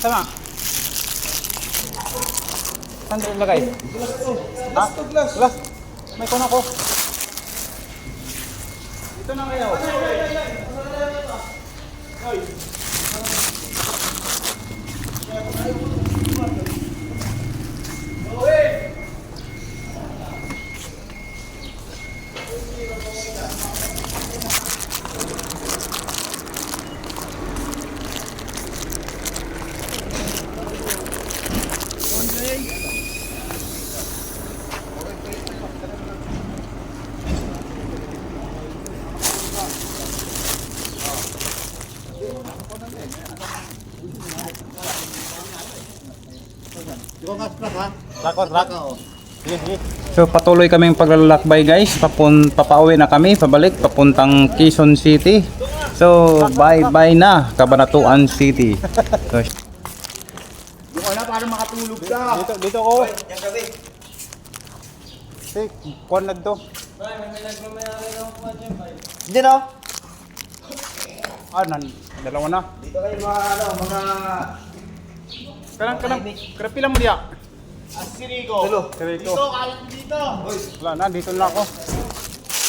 Tama. Saan doon ilagay? Ha? Glass. May kuno ko. Dito na kayo. So patuloy kaming paglalakbay guys. Papauwi na kami, pabalik papuntang Quezon City. So bye-bye na Cabanatuan City. So, Yung wala para makatulog ka. dito ko. Hey, kuan na to. Hindi no? Dalawa na. Dito kayo mga Kanang pila mo diya. Asirigo. Dito. Dito, kaya mo dito. Wala na, dito na ako.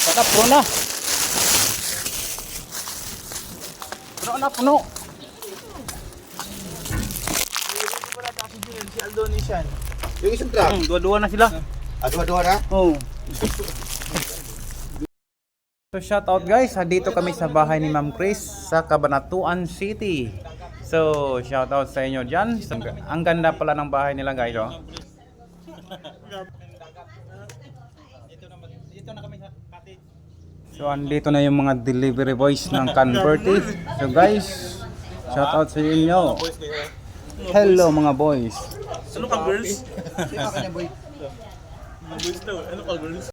Saka puno na. Puno. Si Aldonesian. Yung isang truck. Dua-dua na sila. Dua-dua na? Oh. So shout out guys, dito kami sa bahay ni Ma'am Chris sa Cabanatuan City. So shout out sa inyo diyan. So, ang ganda pala ng bahay nila guys, oh. So andito na yung mga delivery boys ng Converti. So guys, shout out sa inyo. Hello mga boys. Ano ka girls? Sino ka niya boy? Boys daw, ano ka girls?